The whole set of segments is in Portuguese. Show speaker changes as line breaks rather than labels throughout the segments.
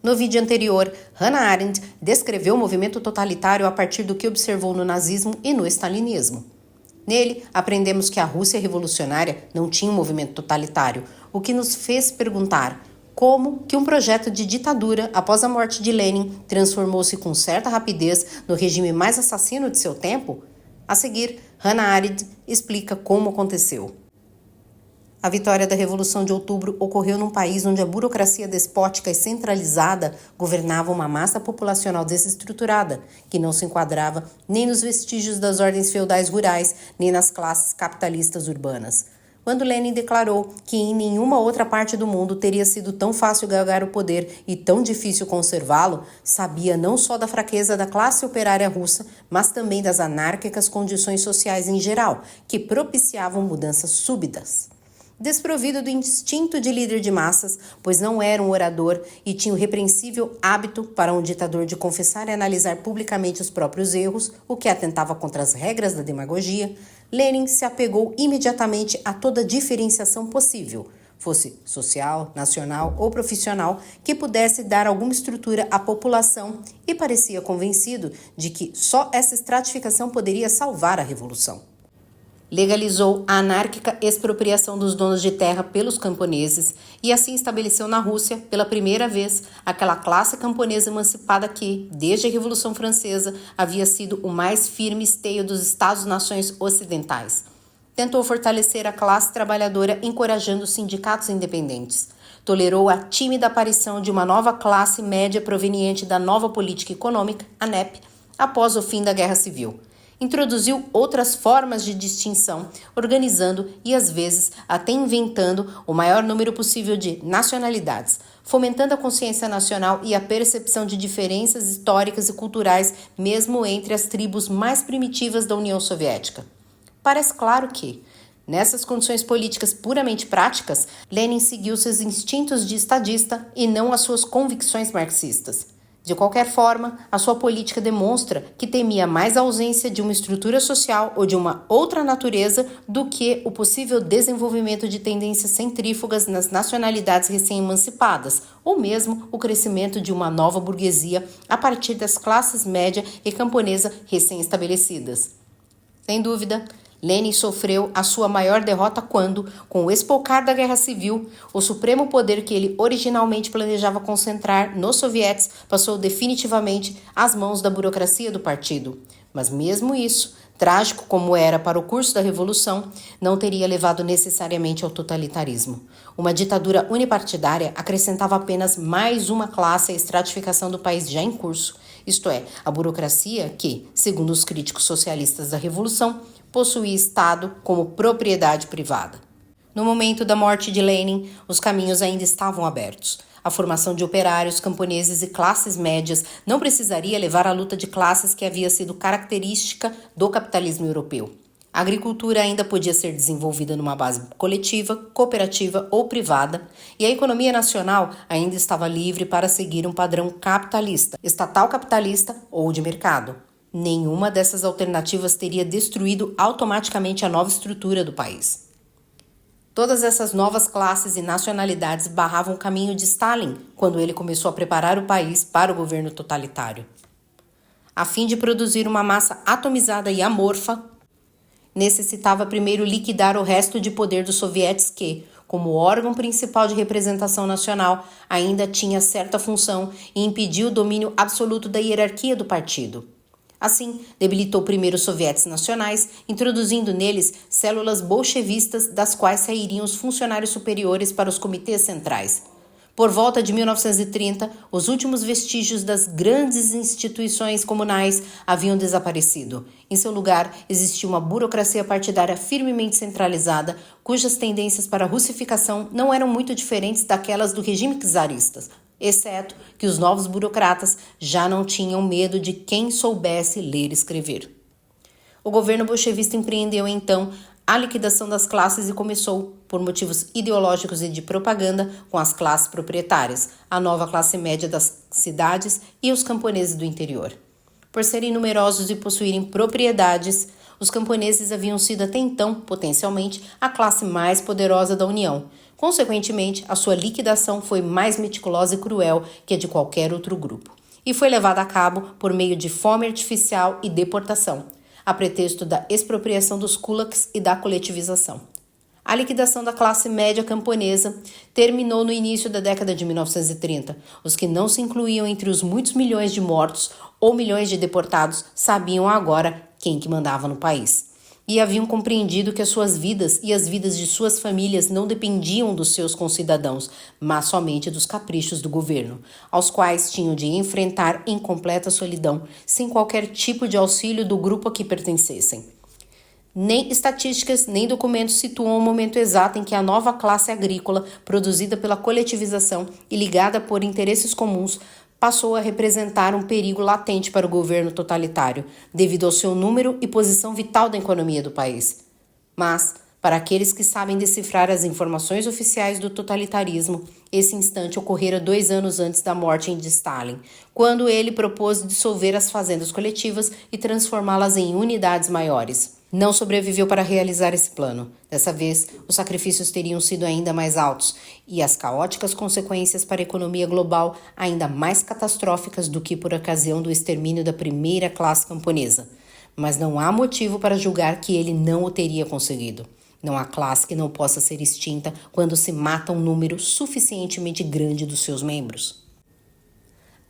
No vídeo anterior, Hannah Arendt descreveu o movimento totalitário a partir do que observou no nazismo e no stalinismo. Nele, aprendemos que a Rússia revolucionária não tinha um movimento totalitário, o que nos fez perguntar como que um projeto de ditadura após a morte de Lenin transformou-se com certa rapidez no regime mais assassino de seu tempo. A seguir, Hannah Arendt explica como aconteceu. A vitória da Revolução de Outubro ocorreu num país onde a burocracia despótica e centralizada governava uma massa populacional desestruturada, que não se enquadrava nem nos vestígios das ordens feudais rurais, nem nas classes capitalistas urbanas. Quando Lenin declarou que em nenhuma outra parte do mundo teria sido tão fácil galgar o poder e tão difícil conservá-lo, sabia não só da fraqueza da classe operária russa, mas também das anárquicas condições sociais em geral, que propiciavam mudanças súbitas. Desprovido do instinto de líder de massas, pois não era um orador e tinha o repreensível hábito para um ditador de confessar e analisar publicamente os próprios erros, o que atentava contra as regras da demagogia, Lenin se apegou imediatamente a toda diferenciação possível, fosse social, nacional ou profissional, que pudesse dar alguma estrutura à população e parecia convencido de que só essa estratificação poderia salvar a revolução. Legalizou a anárquica expropriação dos donos de terra pelos camponeses e assim estabeleceu na Rússia, pela primeira vez, aquela classe camponesa emancipada que, desde a Revolução Francesa, havia sido o mais firme esteio dos Estados-nações ocidentais. Tentou fortalecer a classe trabalhadora encorajando os sindicatos independentes. Tolerou a tímida aparição de uma nova classe média proveniente da nova política econômica, a NEP, após o fim da Guerra Civil. Introduziu outras formas de distinção, organizando e, às vezes, até inventando o maior número possível de nacionalidades, fomentando a consciência nacional e a percepção de diferenças históricas e culturais, mesmo entre as tribos mais primitivas da União Soviética. Parece claro que, nessas condições políticas puramente práticas, Lenin seguiu seus instintos de estadista e não as suas convicções marxistas. De qualquer forma, a sua política demonstra que temia mais a ausência de uma estrutura social ou de uma outra natureza do que o possível desenvolvimento de tendências centrífugas nas nacionalidades recém-emancipadas, ou mesmo o crescimento de uma nova burguesia a partir das classes média e camponesa recém-estabelecidas. Sem dúvida, Lenin sofreu a sua maior derrota quando, com o espolcar da Guerra Civil, o supremo poder que ele originalmente planejava concentrar nos sovietes passou definitivamente às mãos da burocracia do partido. Mas mesmo isso, trágico como era para o curso da Revolução, não teria levado necessariamente ao totalitarismo. Uma ditadura unipartidária acrescentava apenas mais uma classe à estratificação do país já em curso, isto é, a burocracia que, segundo os críticos socialistas da Revolução, possuía Estado como propriedade privada. No momento da morte de Lenin, os caminhos ainda estavam abertos. A formação de operários, camponeses e classes médias não precisaria levar à luta de classes que havia sido característica do capitalismo europeu. A agricultura ainda podia ser desenvolvida numa base coletiva, cooperativa ou privada, e a economia nacional ainda estava livre para seguir um padrão capitalista, estatal capitalista ou de mercado. Nenhuma dessas alternativas teria destruído automaticamente a nova estrutura do país. Todas essas novas classes e nacionalidades barravam o caminho de Stalin quando ele começou a preparar o país para o governo totalitário. A fim de produzir uma massa atomizada e amorfa, necessitava primeiro liquidar o resto de poder dos sovietes que, como órgão principal de representação nacional, ainda tinha certa função e impediu o domínio absoluto da hierarquia do partido. Assim, debilitou primeiro os sovietes nacionais, introduzindo neles células bolchevistas das quais sairiam os funcionários superiores para os comitês centrais. Por volta de 1930, os últimos vestígios das grandes instituições comunais haviam desaparecido. Em seu lugar, existia uma burocracia partidária firmemente centralizada, cujas tendências para a russificação não eram muito diferentes daquelas do regime czarista, exceto que os novos burocratas já não tinham medo de quem soubesse ler e escrever. O governo bolchevista empreendeu, então, a liquidação das classes e começou, por motivos ideológicos e de propaganda, com as classes proprietárias, a nova classe média das cidades e os camponeses do interior. Por serem numerosos e possuírem propriedades, os camponeses haviam sido até então, potencialmente, a classe mais poderosa da União. Consequentemente, a sua liquidação foi mais meticulosa e cruel que a de qualquer outro grupo, e foi levada a cabo por meio de fome artificial e deportação, a pretexto da expropriação dos kulaks e da coletivização. A liquidação da classe média camponesa terminou no início da década de 1930. Os que não se incluíam entre os muitos milhões de mortos ou milhões de deportados sabiam agora quem que mandava no país. E haviam compreendido que as suas vidas e as vidas de suas famílias não dependiam dos seus concidadãos, mas somente dos caprichos do governo, aos quais tinham de enfrentar em completa solidão, sem qualquer tipo de auxílio do grupo a que pertencessem. Nem estatísticas, nem documentos situam o momento exato em que a nova classe agrícola, produzida pela coletivização e ligada por interesses comuns, passou a representar um perigo latente para o governo totalitário, devido ao seu número e posição vital da economia do país. Mas, para aqueles que sabem decifrar as informações oficiais do totalitarismo, esse instante ocorrera 2 anos antes da morte de Stalin, quando ele propôs dissolver as fazendas coletivas e transformá-las em unidades maiores. Não sobreviveu para realizar esse plano. Dessa vez, os sacrifícios teriam sido ainda mais altos e as caóticas consequências para a economia global ainda mais catastróficas do que por ocasião do extermínio da primeira classe camponesa. Mas não há motivo para julgar que ele não o teria conseguido. Não há classe que não possa ser extinta quando se mata um número suficientemente grande dos seus membros.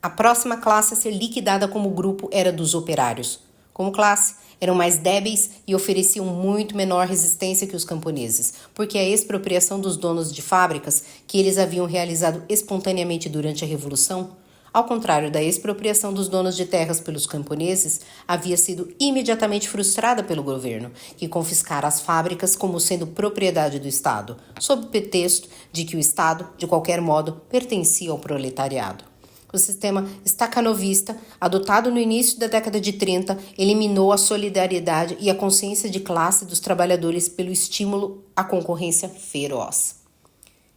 A próxima classe a ser liquidada como grupo era dos operários. Como classe, eram mais débeis e ofereciam muito menor resistência que os camponeses, porque a expropriação dos donos de fábricas, que eles haviam realizado espontaneamente durante a Revolução, ao contrário da expropriação dos donos de terras pelos camponeses, havia sido imediatamente frustrada pelo governo, que confiscara as fábricas como sendo propriedade do Estado, sob o pretexto de que o Estado, de qualquer modo, pertencia ao proletariado. O sistema stakhanovista, adotado no início da década de 30, eliminou a solidariedade e a consciência de classe dos trabalhadores pelo estímulo à concorrência feroz.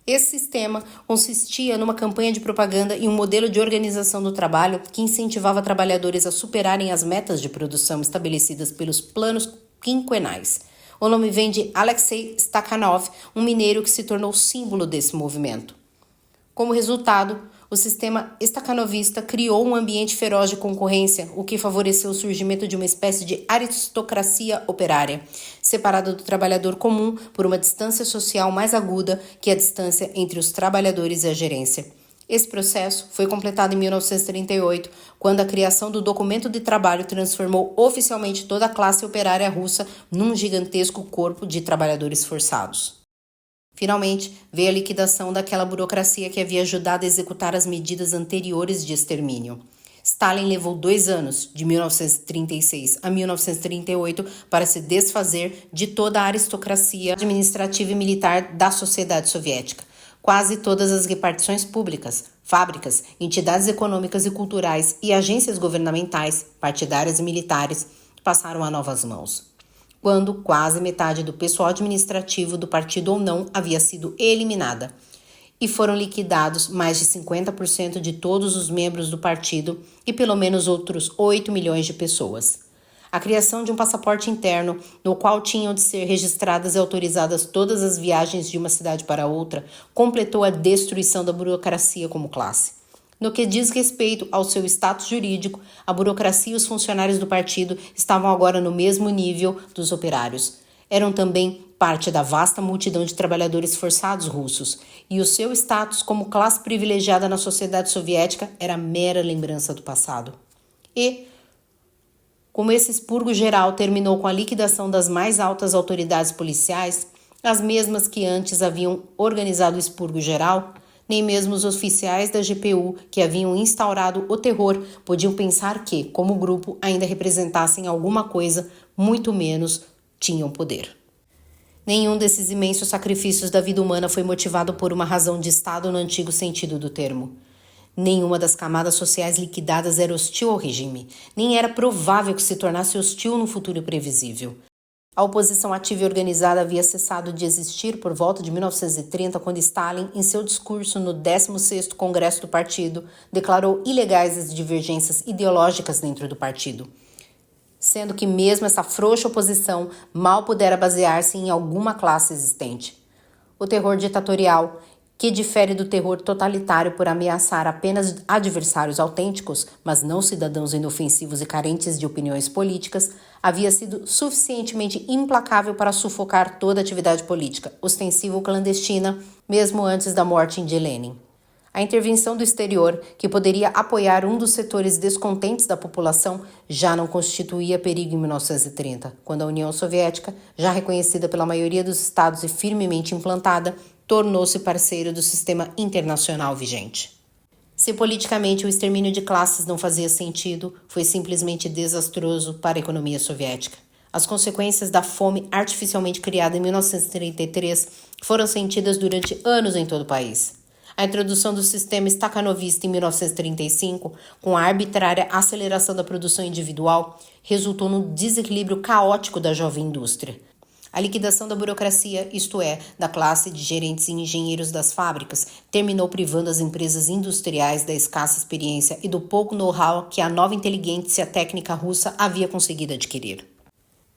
Esse sistema consistia numa campanha de propaganda e um modelo de organização do trabalho que incentivava trabalhadores a superarem as metas de produção estabelecidas pelos planos quinquenais. O nome vem de Alexei Stakhanov, um mineiro que se tornou símbolo desse movimento. Como resultado, o sistema stakhanovista criou um ambiente feroz de concorrência, o que favoreceu o surgimento de uma espécie de aristocracia operária, separada do trabalhador comum por uma distância social mais aguda que a distância entre os trabalhadores e a gerência. Esse processo foi completado em 1938, quando a criação do documento de trabalho transformou oficialmente toda a classe operária russa num gigantesco corpo de trabalhadores forçados. Finalmente, veio a liquidação daquela burocracia que havia ajudado a executar as medidas anteriores de extermínio. Stalin levou 2 anos, de 1936 a 1938, para se desfazer de toda a aristocracia administrativa e militar da sociedade soviética. Quase todas as repartições públicas, fábricas, entidades econômicas e culturais e agências governamentais, partidárias e militares passaram a novas mãos, quando quase metade do pessoal administrativo do partido ou não havia sido eliminada, e foram liquidados mais de 50% de todos os membros do partido e pelo menos outros 8 milhões de pessoas. A criação de um passaporte interno, no qual tinham de ser registradas e autorizadas todas as viagens de uma cidade para outra, completou a destruição da burocracia como classe. No que diz respeito ao seu status jurídico, a burocracia e os funcionários do partido estavam agora no mesmo nível dos operários. Eram também parte da vasta multidão de trabalhadores forçados russos, e o seu status como classe privilegiada na sociedade soviética era mera lembrança do passado. E, como esse expurgo geral terminou com a liquidação das mais altas autoridades policiais, as mesmas que antes haviam organizado o expurgo geral, nem mesmo os oficiais da GPU que haviam instaurado o terror podiam pensar que, como grupo, ainda representassem alguma coisa, muito menos tinham poder. Nenhum desses imensos sacrifícios da vida humana foi motivado por uma razão de Estado no antigo sentido do termo. Nenhuma das camadas sociais liquidadas era hostil ao regime, nem era provável que se tornasse hostil no futuro previsível. A oposição ativa e organizada havia cessado de existir por volta de 1930, quando Stalin, em seu discurso no 16º Congresso do Partido, declarou ilegais as divergências ideológicas dentro do partido, sendo que mesmo essa frouxa oposição mal pudera basear-se em alguma classe existente. O terror ditatorial, que difere do terror totalitário por ameaçar apenas adversários autênticos, mas não cidadãos inofensivos e carentes de opiniões políticas, havia sido suficientemente implacável para sufocar toda atividade política, ostensiva ou clandestina, mesmo antes da morte de Lenin. A intervenção do exterior, que poderia apoiar um dos setores descontentes da população, já não constituía perigo em 1930, quando a União Soviética, já reconhecida pela maioria dos estados e firmemente implantada, tornou-se parceiro do sistema internacional vigente. Se politicamente o extermínio de classes não fazia sentido, foi simplesmente desastroso para a economia soviética. As consequências da fome artificialmente criada em 1933 foram sentidas durante anos em todo o país. A introdução do sistema stakhanovista em 1935, com a arbitrária aceleração da produção individual, resultou no desequilíbrio caótico da jovem indústria. A liquidação da burocracia, isto é, da classe de gerentes e engenheiros das fábricas, terminou privando as empresas industriais da escassa experiência e do pouco know-how que a nova inteligência técnica russa havia conseguido adquirir.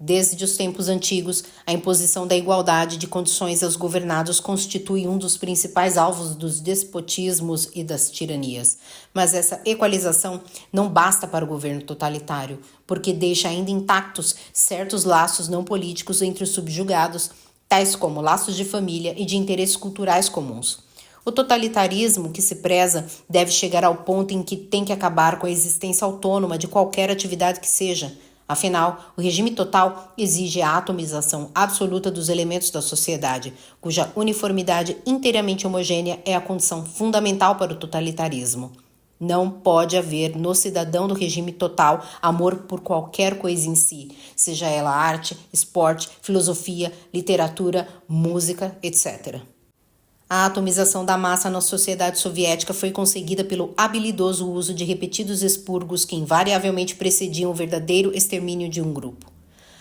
Desde os tempos antigos, a imposição da igualdade de condições aos governados constitui um dos principais alvos dos despotismos e das tiranias. Mas essa equalização não basta para o governo totalitário, porque deixa ainda intactos certos laços não políticos entre os subjugados, tais como laços de família e de interesses culturais comuns. O totalitarismo que se preza deve chegar ao ponto em que tem que acabar com a existência autônoma de qualquer atividade que seja. Afinal, o regime total exige a atomização absoluta dos elementos da sociedade, cuja uniformidade inteiramente homogênea é a condição fundamental para o totalitarismo. Não pode haver no cidadão do regime total amor por qualquer coisa em si, seja ela arte, esporte, filosofia, literatura, música, etc. A atomização da massa na sociedade soviética foi conseguida pelo habilidoso uso de repetidos expurgos que invariavelmente precediam o verdadeiro extermínio de um grupo.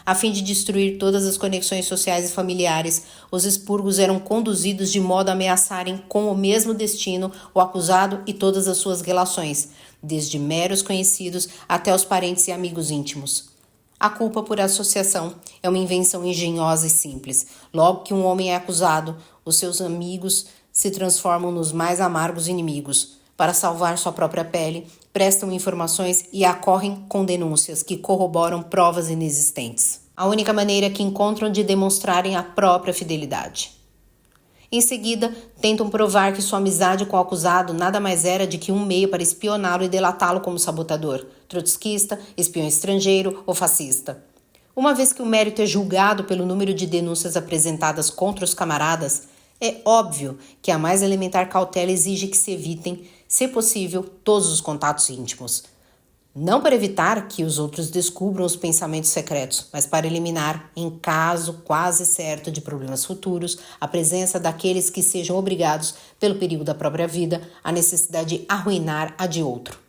A fim de destruir todas as conexões sociais e familiares, os expurgos eram conduzidos de modo a ameaçarem com o mesmo destino o acusado e todas as suas relações, desde meros conhecidos até os parentes e amigos íntimos. A culpa por associação é uma invenção engenhosa e simples. Logo que um homem é acusado, os seus amigos se transformam nos mais amargos inimigos. Para salvar sua própria pele, prestam informações e acorrem com denúncias que corroboram provas inexistentes. A única maneira que encontram de demonstrarem a própria fidelidade. Em seguida, tentam provar que sua amizade com o acusado nada mais era de que um meio para espioná-lo e delatá-lo como sabotador, trotskista, espião estrangeiro ou fascista. Uma vez que o mérito é julgado pelo número de denúncias apresentadas contra os camaradas, é óbvio que a mais elementar cautela exige que se evitem, se possível, todos os contatos íntimos. Não para evitar que os outros descubram os pensamentos secretos, mas para eliminar, em caso quase certo de problemas futuros, a presença daqueles que sejam obrigados, pelo perigo da própria vida, à necessidade de arruinar a de outro.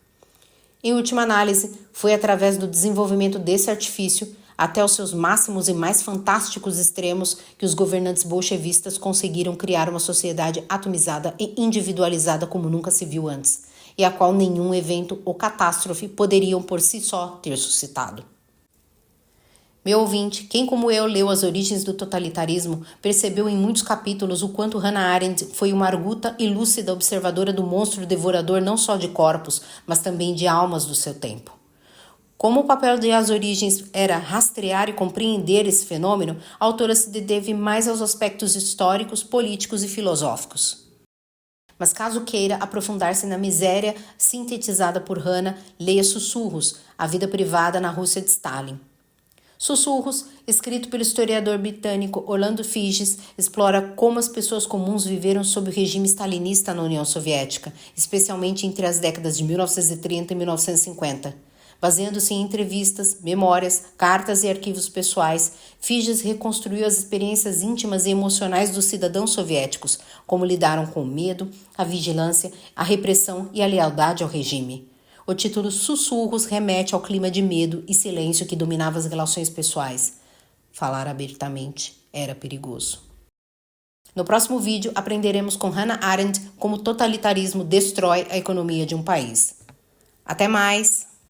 Em última análise, foi através do desenvolvimento desse artifício, até os seus máximos e mais fantásticos extremos, que os governantes bolchevistas conseguiram criar uma sociedade atomizada e individualizada como nunca se viu antes, e a qual nenhum evento ou catástrofe poderiam por si só ter suscitado. Meu ouvinte, quem como eu leu As Origens do Totalitarismo, percebeu em muitos capítulos o quanto Hannah Arendt foi uma arguta e lúcida observadora do monstro devorador não só de corpos, mas também de almas do seu tempo. Como o papel de As Origens era rastrear e compreender esse fenômeno, a autora se deteve mais aos aspectos históricos, políticos e filosóficos. Mas caso queira aprofundar-se na miséria sintetizada por Hannah, leia Sussurros, a vida privada na Rússia de Stalin. Sussurros, escrito pelo historiador britânico Orlando Figes, explora como as pessoas comuns viveram sob o regime stalinista na União Soviética, especialmente entre as décadas de 1930 e 1950. Baseando-se em entrevistas, memórias, cartas e arquivos pessoais, Figes reconstruiu as experiências íntimas e emocionais dos cidadãos soviéticos, como lidaram com o medo, a vigilância, a repressão e a lealdade ao regime. O título Sussurros remete ao clima de medo e silêncio que dominava as relações pessoais. Falar abertamente era perigoso. No próximo vídeo, aprenderemos com Hannah Arendt como o totalitarismo destrói a economia de um país. Até mais!